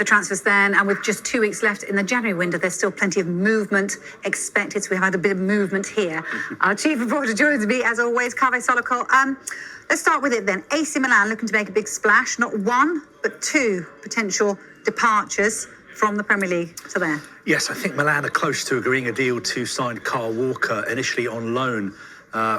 The transfers then, and with just 2 weeks left in the January window, there's still plenty of movement expected. So we've had a bit of movement here. Our chief reporter joins me, as always, Kaveh Solokol. Let's start with it then. AC Milan looking to make a big splash. Not one, but two potential departures from the Premier League to there. Yes, I think Milan are close to agreeing a deal to sign Kyle Walker, initially on loan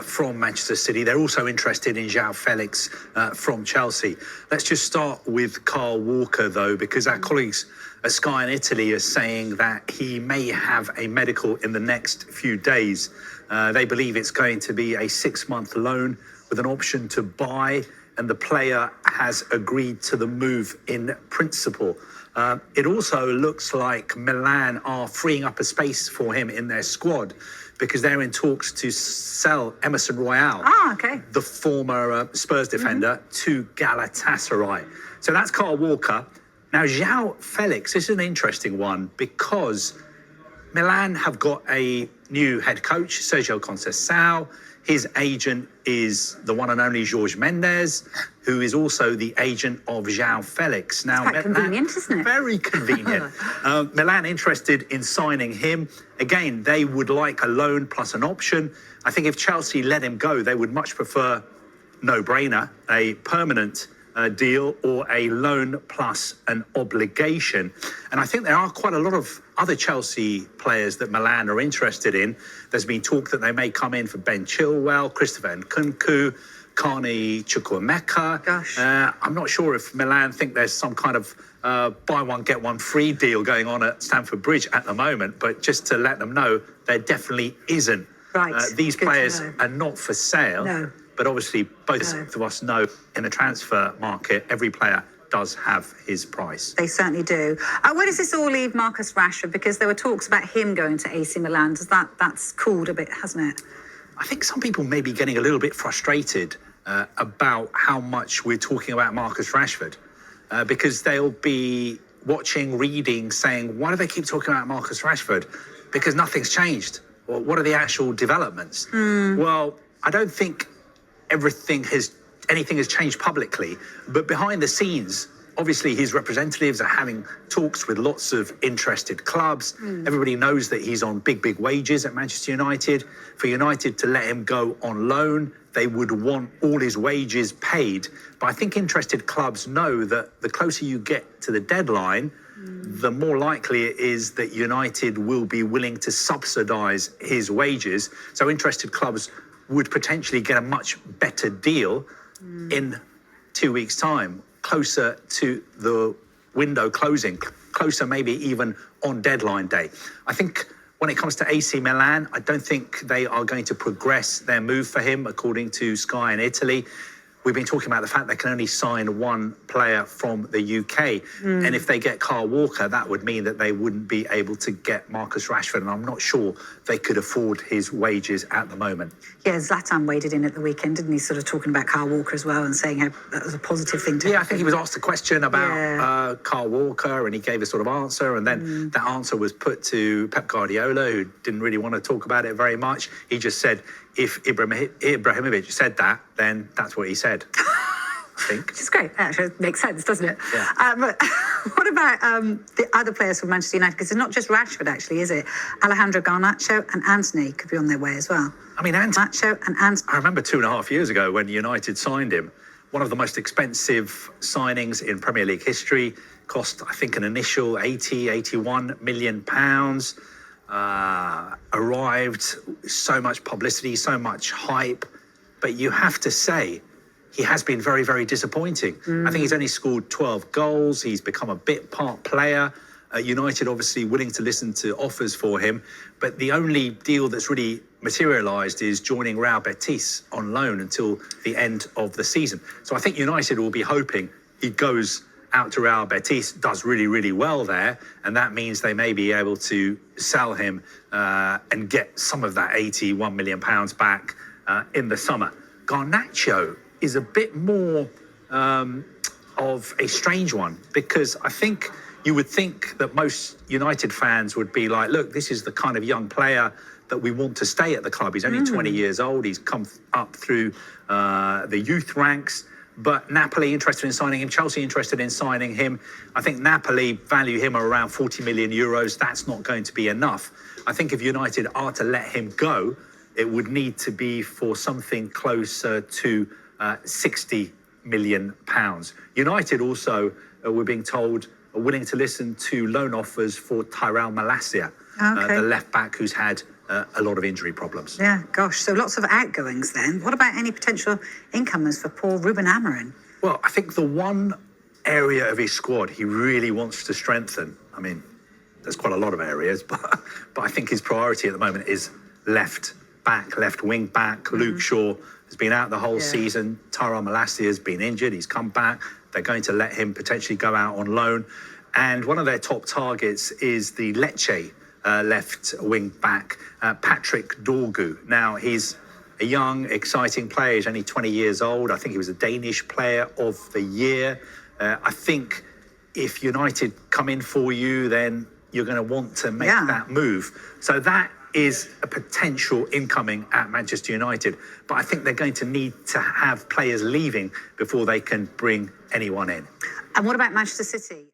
from Manchester City. They're also interested in João Felix from Chelsea. Let's just start with Kyle Walker, though, because our colleagues at Sky in Italy are saying that he may have a medical in the next few days. They believe it's going to be a 6-month loan with an option to buy, and the player has agreed to the move in principle. It also looks like Milan are freeing up a space for him in their squad because they're in talks to sell Emerson Royal, the former Spurs defender, to Galatasaray. So that's Kyle Walker. Now, João Felix, this is an interesting one because Milan have got a new head coach, Sergio Conceição. His agent is the one and only Jorge Mendes, who is also the agent of João Felix. Now, it's quite convenient, isn't it? Very convenient. Milan interested in signing him. Again, they would like a loan plus an option. I think if Chelsea let him go, they would much prefer no-brainer, a permanent deal or a loan plus an obligation. And I think there are quite a lot of other Chelsea players that Milan are interested in. There's been talk that they may come in for Ben Chilwell, Christopher Nkunku, Carney Chukwuemeka. I'm not sure if Milan think there's some kind of buy one, get one free deal going on at Stamford Bridge at the moment, but just to let them know, there definitely isn't. These players are not for sale. No. But obviously, both of us know in the transfer market, every player does have his price. They certainly do. Where does this all leave Marcus Rashford? Because there were talks about him going to AC Milan. That's cooled a bit, hasn't it? I think some people may be getting a little bit frustrated about how much we're talking about Marcus Rashford because they'll be watching, reading, saying, why do they keep talking about Marcus Rashford? Because nothing's changed. Well, what are the actual developments? Well, I don't think anything has changed publicly, but behind the scenes, obviously his representatives are having talks with lots of interested clubs. Everybody knows that he's on big wages at Manchester United. For United to let him go on loan, they would want all his wages paid. But I think interested clubs know that the closer you get to the deadline, the more likely it is that United will be willing to subsidise his wages. So interested clubs would potentially get a much better deal in 2 weeks' time, closer to the window closing, closer maybe even on deadline day. I think when it comes to AC Milan, I don't think they are going to progress their move for him, according to Sky in Italy. We've been talking about the fact they can only sign one player from the UK. And if they get Kyle Walker, that would mean that they wouldn't be able to get Marcus Rashford. And I'm not sure they could afford his wages at the moment. Yeah, Zlatan waded in at the weekend, didn't he? Sort of talking about Kyle Walker as well and saying how that was a positive thing to I think he was asked a question about Kyle Walker and he gave a sort of answer. And then that answer was put to Pep Guardiola, who didn't really want to talk about it very much. He just said, if Ibrahimovic said that, then that's what he said, I think. Which is great. Actually, it makes sense, doesn't it? Yeah. But what about the other players from Manchester United? Because it's not just Rashford, actually, is it? Alejandro Garnacho and Antony could be on their way as well. I mean, Garnacho and Antony. I remember 2.5 years ago when United signed him, one of the most expensive signings in Premier League history, cost, I think, an initial 81 million pounds. Arrived, so much publicity, so much hype, but you have to say he has been very disappointing. I think he's only scored 12 goals. He's become a bit part player. United obviously willing to listen to offers for him, but the only deal that's really materialised is joining Real Betis on loan until the end of the season. So I think United will be hoping he goes out to Real Betis, does really well there, and that means they may be able to sell him and get some of that 81 million pounds back in the summer. Garnacho is a bit more of a strange one because I think you would think that most United fans would be like, look, this is the kind of young player that we want to stay at the club. He's only 20 years old. He's come up through the youth ranks. But Napoli interested in signing him, Chelsea interested in signing him. I think Napoli value him at around 40 million euros. That's not going to be enough. I think if United are to let him go, it would need to be for something closer to 60 million pounds. United also, we're being told, are willing to listen to loan offers for Tyrell Malacia, the left back who's had a lot of injury problems. Yeah, gosh, so lots of outgoings then. What about any potential incomers for poor Ruben Amorim? Well, I think the one area of his squad he really wants to strengthen, I mean, there's quite a lot of areas, but I think his priority at the moment is left back, left wing back. Luke Shaw has been out the whole season. Tyrell Malacia has been injured. He's come back. They're going to let him potentially go out on loan. And one of their top targets is the Lecce left wing back, Patrick Dorgu. Now, he's a young, exciting player. He's only 20 years old. I think he was a Danish player of the year. I think if United come in for you, then you're going to want to make that move. So that is a potential incoming at Manchester United. But I think they're going to need to have players leaving before they can bring anyone in. And what about Manchester City?